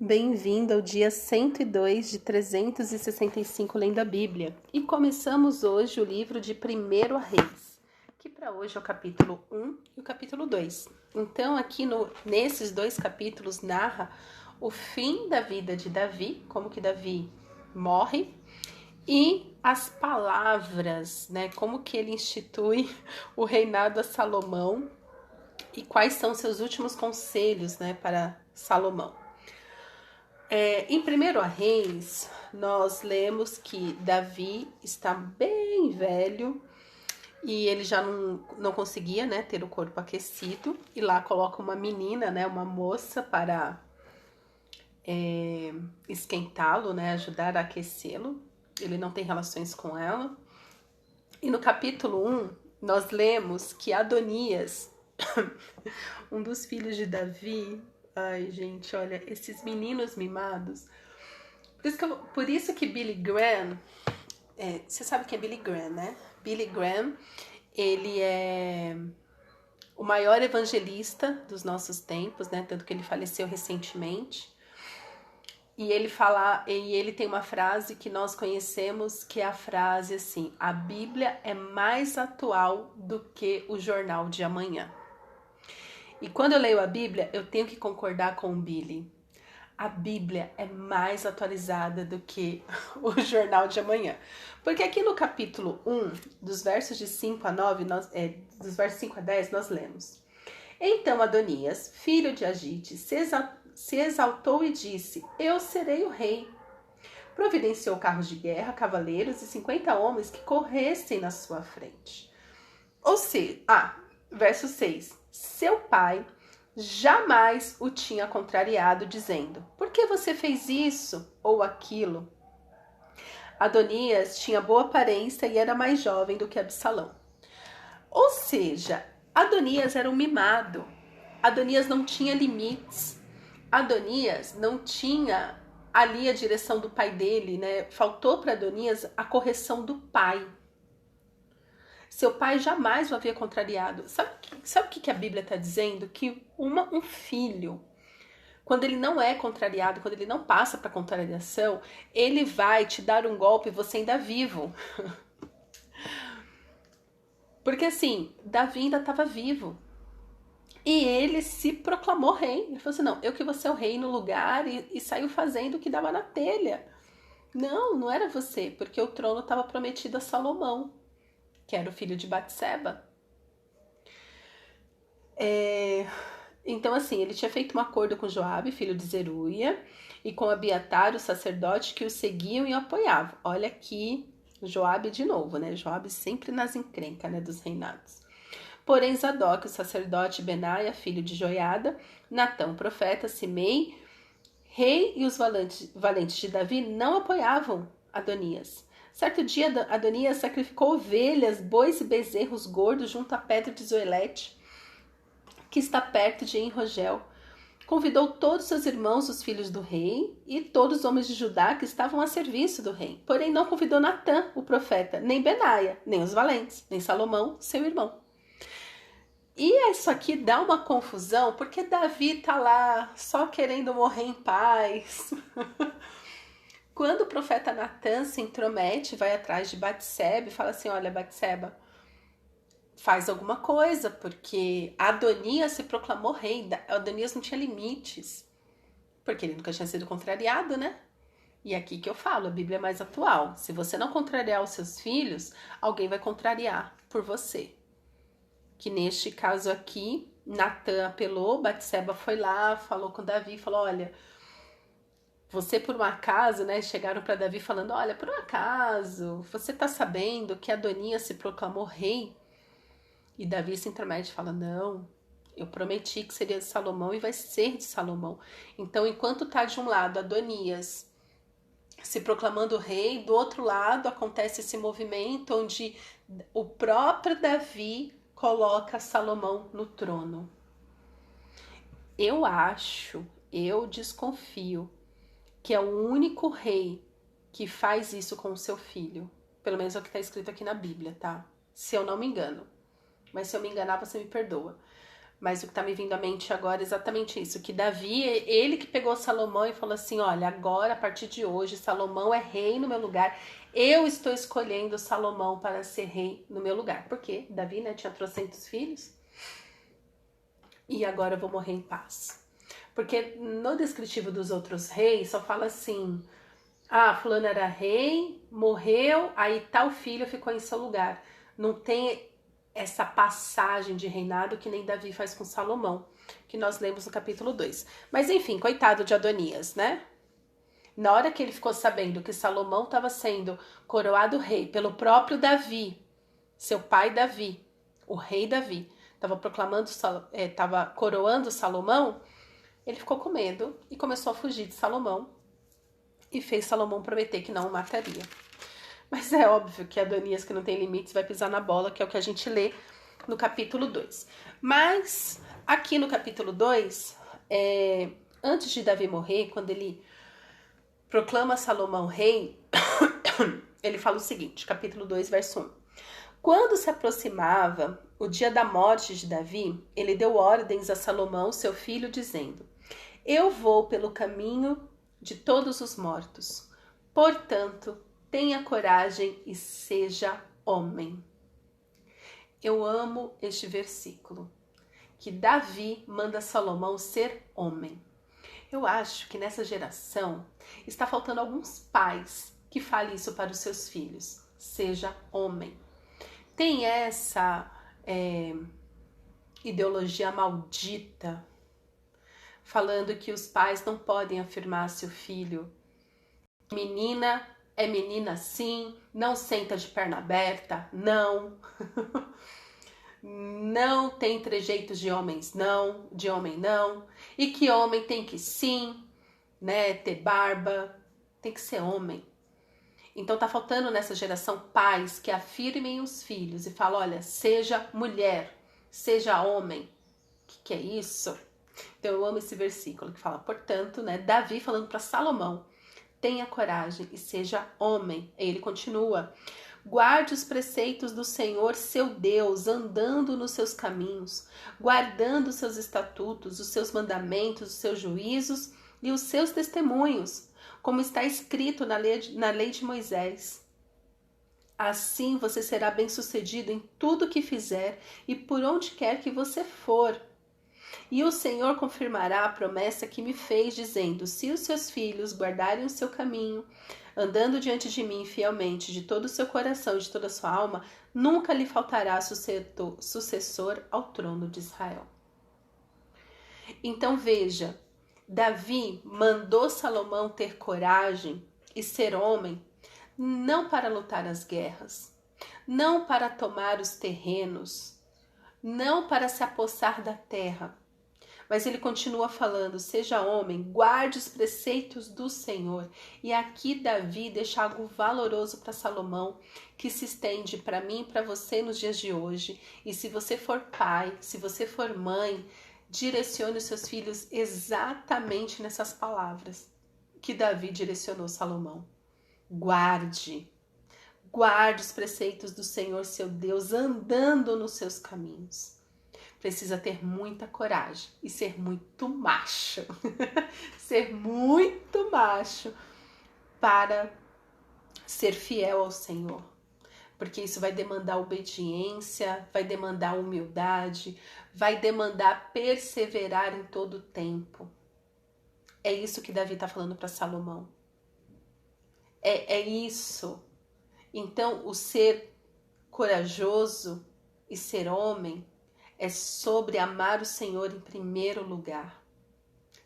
Bem-vindo ao dia 102 de 365 lendo a Bíblia. E começamos hoje o livro de 1 Reis, que para hoje é o capítulo 1 e o capítulo 2. Então aqui nesses dois capítulos narra o fim da vida de Davi, como que Davi morre, e as palavras, né, como que ele institui o reinado a Salomão e quais são seus últimos conselhos, né, para Salomão. Em 1 Reis, nós lemos que Davi está bem velho e ele já não conseguia, né, ter o corpo aquecido. E lá coloca uma menina, né, uma moça para esquentá-lo, né, ajudar a aquecê-lo. Ele não tem relações com ela. E no capítulo 1, nós lemos que Adonias, um dos filhos de Davi... Ai, gente, olha, esses meninos mimados. Por isso que Billy Graham... você sabe quem é Billy Graham, né? Billy Graham, ele é o maior evangelista dos nossos tempos, né? Tanto que ele faleceu recentemente. E ele tem uma frase que nós conhecemos, que é a frase assim: a Bíblia é mais atual do que o jornal de amanhã. E quando eu leio a Bíblia, eu tenho que concordar com o Billy. A Bíblia é mais atualizada do que o jornal de amanhã. Porque aqui no capítulo 1, dos versos de 5 a 9, dos versos 5 a 10, nós lemos: Então Adonias, filho de Agite, se exaltou e disse: Eu serei o rei. Providenciou carros de guerra, cavaleiros e 50 homens que corressem na sua frente. Ou seja, verso 6. Seu pai jamais o tinha contrariado, dizendo: Por que você fez isso ou aquilo? Adonias tinha boa aparência e era mais jovem do que Absalão. Ou seja, Adonias era um mimado. Adonias não tinha limites. Adonias não tinha ali a direção do pai dele, né? Faltou para Adonias a correção do pai. Seu pai jamais o havia contrariado. Sabe o que a Bíblia está dizendo? Que um filho, quando ele não é contrariado, quando ele não passa para contrariação, ele vai te dar um golpe e você ainda vivo. Porque assim, Davi ainda estava vivo. E ele se proclamou rei. Ele falou assim: não, eu que vou ser o rei no lugar, e saiu fazendo o que dava na telha. Não era você, porque o trono estava prometido a Salomão, que era o filho de Batseba. Então assim, ele tinha feito um acordo com Joabe, filho de Zeruia, e com Abiatar, o sacerdote, que o seguiam e o apoiavam. Olha aqui, Joabe de novo, né? Joabe sempre nas encrencas, né, dos reinados. Porém, Zadok, o sacerdote, Benaia, filho de Joiada, Natão, profeta, Simei, rei, e os valentes de Davi não apoiavam Adonias. Certo dia, Adonias sacrificou ovelhas, bois e bezerros gordos junto à pedra de Zoelete, que está perto de Enrogel. Convidou todos seus irmãos, os filhos do rei, e todos os homens de Judá que estavam a serviço do rei. Porém, não convidou Natã, o profeta, nem Benaia, nem os valentes, nem Salomão, seu irmão. E isso aqui dá uma confusão, porque Davi tá lá só querendo morrer em paz. Quando o profeta Natã se intromete, vai atrás de Batseba e fala assim: olha, Batseba, faz alguma coisa, porque Adonias se proclamou rei. Adonias não tinha limites, porque ele nunca tinha sido contrariado, né? E aqui que eu falo, a Bíblia é mais atual. Se você não contrariar os seus filhos, alguém vai contrariar por você. Que neste caso aqui, Natã apelou, Batseba foi lá, falou com Davi, falou: olha, você por um acaso, né, chegaram para Davi falando: olha, por um acaso, você tá sabendo que Adonias se proclamou rei? E Davi se intromete e fala: não, eu prometi que seria de Salomão e vai ser de Salomão. Então, enquanto tá de um lado Adonias se proclamando rei, do outro lado acontece esse movimento onde o próprio Davi coloca Salomão no trono. Eu desconfio que é o único rei que faz isso com o seu filho. Pelo menos é o que está escrito aqui na Bíblia, tá? Se eu não me engano. Mas se eu me enganar, você me perdoa. Mas o que está me vindo à mente agora é exatamente isso, que Davi, ele que pegou Salomão e falou assim, olha, agora, a partir de hoje, Salomão é rei no meu lugar, eu estou escolhendo Salomão para ser rei no meu lugar. Porque Davi, né, tinha 300 filhos, e agora eu vou morrer em paz. Porque no descritivo dos outros reis, só fala assim, fulano era rei, morreu, aí tal filho ficou em seu lugar. Não tem essa passagem de reinado que nem Davi faz com Salomão, que nós lemos no capítulo 2. Mas enfim, coitado de Adonias, né? Na hora que ele ficou sabendo que Salomão estava sendo coroado rei pelo próprio Davi, seu pai Davi, o rei Davi, estava coroando Salomão, ele ficou com medo e começou a fugir de Salomão e fez Salomão prometer que não o mataria. Mas é óbvio que Adonias, que não tem limites, vai pisar na bola, que é o que a gente lê no capítulo 2. Mas aqui no capítulo 2, antes de Davi morrer, quando ele proclama Salomão rei, ele fala o seguinte, capítulo 2, verso 1. Quando se aproximava o dia da morte de Davi, ele deu ordens a Salomão, seu filho, dizendo, eu vou pelo caminho de todos os mortos. Portanto, tenha coragem e seja homem. Eu amo este versículo, que Davi manda Salomão ser homem. Eu acho que nessa geração está faltando alguns pais que falem isso para os seus filhos. Seja homem. Tem essa ideologia maldita falando que os pais não podem afirmar a seu filho. Menina é menina sim, não senta de perna aberta, não. Não tem trejeitos de homens não, de homem não. E que homem tem que sim, né, ter barba, tem que ser homem. Então tá faltando nessa geração pais que afirmem os filhos e falam, olha, seja mulher, seja homem. O que é isso? Então eu amo esse versículo que fala, portanto, né, Davi falando para Salomão, tenha coragem e seja homem. E ele continua, guarde os preceitos do Senhor, seu Deus, andando nos seus caminhos, guardando os seus estatutos, os seus mandamentos, os seus juízos e os seus testemunhos, como está escrito na lei de Moisés. Assim você será bem-sucedido em tudo que fizer e por onde quer que você for. E o Senhor confirmará a promessa que me fez, dizendo, se os seus filhos guardarem o seu caminho, andando diante de mim fielmente, de todo o seu coração e de toda a sua alma, nunca lhe faltará sucessor ao trono de Israel. Então veja, Davi mandou Salomão ter coragem e ser homem, não para lutar as guerras, não para tomar os terrenos, não para se apossar da terra. Mas ele continua falando, seja homem, guarde os preceitos do Senhor. E aqui Davi deixa algo valoroso para Salomão, que se estende para mim e para você nos dias de hoje. E se você for pai, se você for mãe, direcione os seus filhos exatamente nessas palavras que Davi direcionou Salomão. Guarde os preceitos do Senhor, seu Deus, andando nos seus caminhos. Precisa ter muita coragem e ser muito macho. Ser muito macho para ser fiel ao Senhor. Porque isso vai demandar obediência, vai demandar humildade, vai demandar perseverar em todo o tempo. É isso que Davi está falando para Salomão. É isso. Então, o ser corajoso e ser homem é sobre amar o Senhor em primeiro lugar,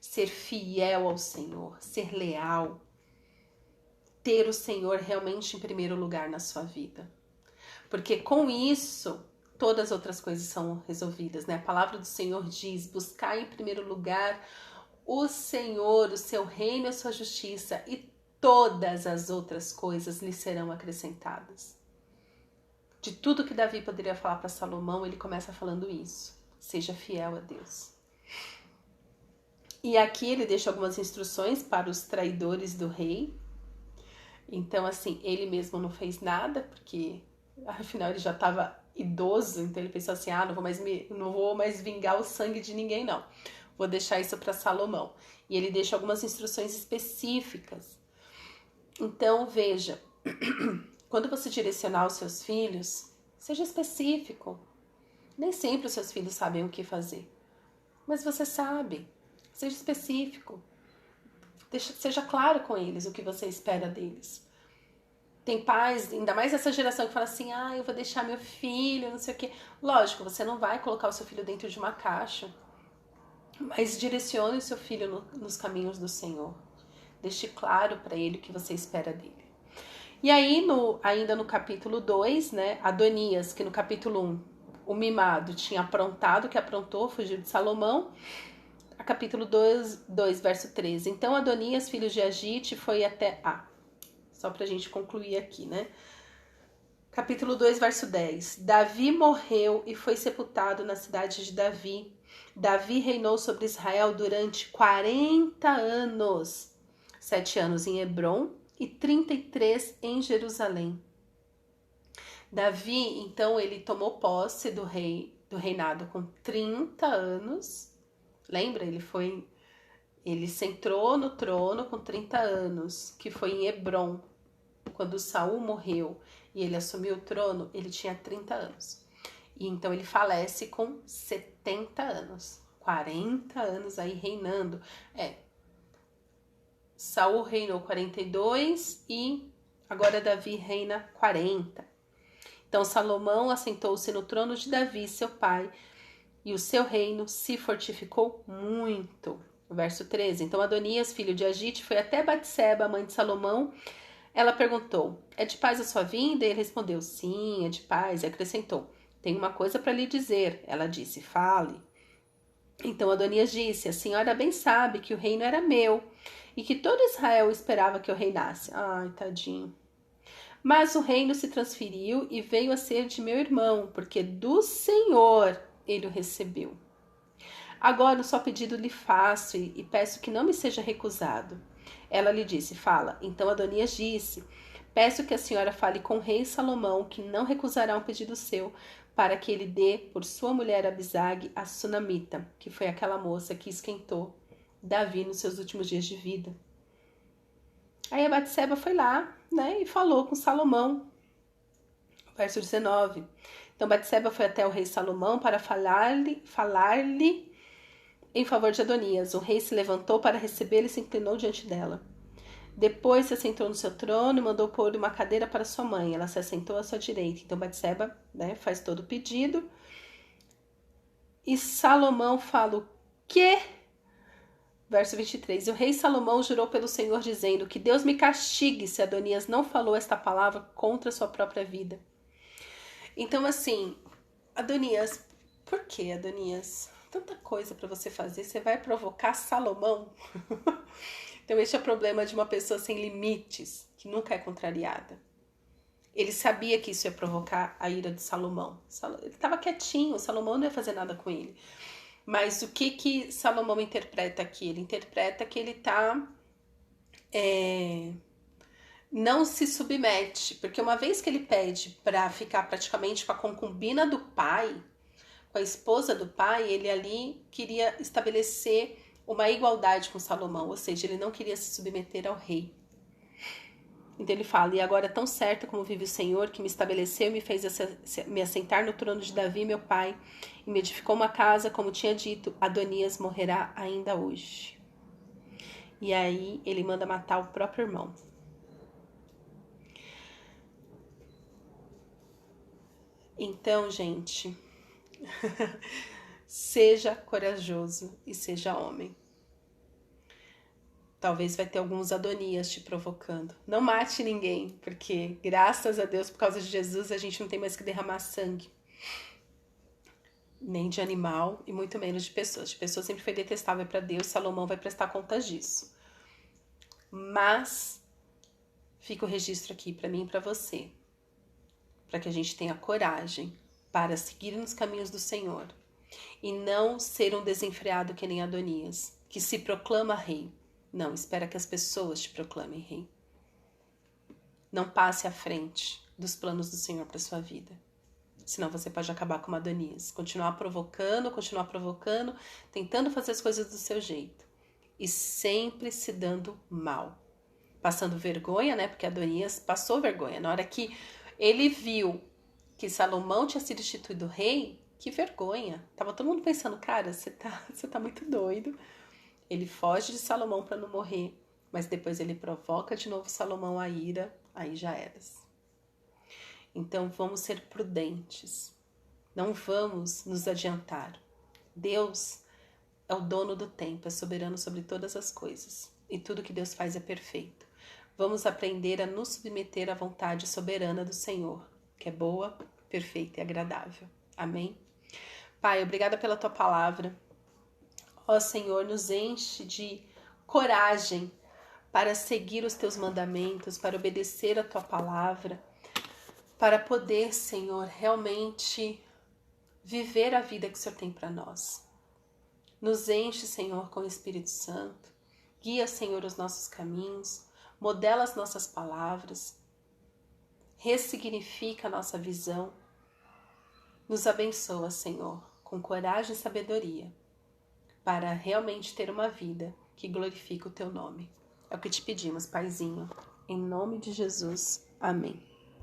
ser fiel ao Senhor, ser leal, ter o Senhor realmente em primeiro lugar na sua vida. Porque com isso, todas as outras coisas são resolvidas, né? A palavra do Senhor diz, buscar em primeiro lugar o Senhor, o seu reino e a sua justiça, e todas as outras coisas lhe serão acrescentadas. De tudo que Davi poderia falar para Salomão, ele começa falando isso. Seja fiel a Deus. E aqui ele deixa algumas instruções para os traidores do rei. Então, assim, ele mesmo não fez nada, porque afinal ele já estava idoso, então ele pensou assim, não vou mais vingar o sangue de ninguém, não. Vou deixar isso para Salomão. E ele deixa algumas instruções específicas. Então, veja, quando você direcionar os seus filhos, seja específico. Nem sempre os seus filhos sabem o que fazer, mas você sabe. Seja específico. Seja claro com eles o que você espera deles. Tem pais, ainda mais essa geração, que fala assim, eu vou deixar meu filho, não sei o quê. Lógico, você não vai colocar o seu filho dentro de uma caixa, mas direcione o seu filho nos caminhos do Senhor. Deixe claro para ele o que você espera dele. E aí, ainda no capítulo 2, né, Adonias, que no capítulo 1, o mimado tinha aprontado o que aprontou, fugiu de Salomão. A capítulo 2, verso 13. Então Adonias, filho de Agite, foi até... só pra gente concluir aqui, né? Capítulo 2, verso 10. Davi morreu e foi sepultado na cidade de Davi. Davi reinou sobre Israel durante 40 anos. 7 anos em Hebrom e 33 em Jerusalém. Davi, então, ele tomou posse do reinado com 30 anos. Lembra? Ele sentou no trono com 30 anos, que foi em Hebrom. Quando Saul morreu e ele assumiu o trono, ele tinha 30 anos. E então ele falece com 70 anos. 40 anos aí reinando. Saul reinou 42 e agora Davi reina 40. Então Salomão assentou-se no trono de Davi, seu pai, e o seu reino se fortificou muito. Verso 13. Então Adonias, filho de Agite, foi até Batseba, mãe de Salomão. Ela perguntou, é de paz a sua vinda? E ele respondeu, sim, é de paz. E acrescentou, tenho uma coisa para lhe dizer. Ela disse, fale. Então Adonias disse, a senhora bem sabe que o reino era meu e que todo Israel esperava que eu reinasse. Ai, tadinho. Mas o reino se transferiu e veio a ser de meu irmão, porque do Senhor ele o recebeu. Agora, só pedido lhe faço e peço que não me seja recusado. Ela lhe disse, fala. Então Adonias disse, peço que a senhora fale com o rei Salomão, que não recusará um pedido seu, para que ele dê por sua mulher Abisag a Sunamita, que foi aquela moça que esquentou Davi nos seus últimos dias de vida. Aí a Batseba foi lá, né, e falou com Salomão. Verso 19. Então Batseba foi até o rei Salomão para falar-lhe em favor de Adonias. O rei se levantou para recebê-lo e se inclinou diante dela. Depois se assentou no seu trono e mandou pôr uma cadeira para sua mãe. Ela se assentou à sua direita. Então Batseba, né, faz todo o pedido. E Salomão fala o quê? Verso 23. O rei Salomão jurou pelo Senhor, dizendo, que Deus me castigue se Adonias não falou esta palavra contra sua própria vida. Então, assim, Adonias, por que, Adonias? Tanta coisa para você fazer, você vai provocar Salomão? Então, esse é o problema de uma pessoa sem limites, que nunca é contrariada. Ele sabia que isso ia provocar a ira de Salomão. Ele estava quietinho, Salomão não ia fazer nada com ele. Mas o que Salomão interpreta aqui? Ele interpreta que ele está... não se submete, porque uma vez que ele pede para ficar praticamente com a concubina do pai, com a esposa do pai, ele ali queria estabelecer uma igualdade com Salomão, ou seja, ele não queria se submeter ao rei. Então ele fala, e agora tão certo como vive o Senhor, que me estabeleceu e me fez me assentar no trono de Davi, meu pai, e me edificou uma casa, como tinha dito, Adonias morrerá ainda hoje. E aí ele manda matar o próprio irmão. Então, gente, seja corajoso e seja homem. Talvez vai ter alguns Adonias te provocando. Não mate ninguém, porque graças a Deus, por causa de Jesus, a gente não tem mais que derramar sangue. Nem de animal e muito menos de pessoas. De pessoas sempre foi detestável para Deus, Salomão vai prestar contas disso. Mas fica o registro aqui para mim e para você, para que a gente tenha coragem para seguir nos caminhos do Senhor e não ser um desenfreado que nem Adonias, que se proclama rei. Não, espera que as pessoas te proclamem rei. Não passe à frente dos planos do Senhor para sua vida. senão você pode acabar como Adonias. Continuar provocando, tentando fazer as coisas do seu jeito. E sempre se dando mal. Passando vergonha, né? Porque Adonias passou vergonha. Na hora que ele viu que Salomão tinha sido instituído rei, que vergonha. Tava todo mundo pensando, cara, você tá muito doido. Ele foge de Salomão para não morrer, mas depois ele provoca de novo Salomão a ira, aí já eras. Então vamos ser prudentes. Não vamos nos adiantar. Deus é o dono do tempo, é soberano sobre todas as coisas. E tudo que Deus faz é perfeito. Vamos aprender a nos submeter à vontade soberana do Senhor, que é boa, perfeita e agradável. Amém? Pai, obrigada pela tua palavra. Ó Senhor, nos enche de coragem para seguir os teus mandamentos, para obedecer a tua palavra, para poder, Senhor, realmente viver a vida que o Senhor tem para nós. Nos enche, Senhor, com o Espírito Santo. Guia, Senhor, os nossos caminhos. Modela as nossas palavras. Ressignifica a nossa visão. Nos abençoa, Senhor, com coragem e sabedoria, para realmente ter uma vida que glorifica o teu nome. É o que te pedimos, Paizinho. Em nome de Jesus. Amém.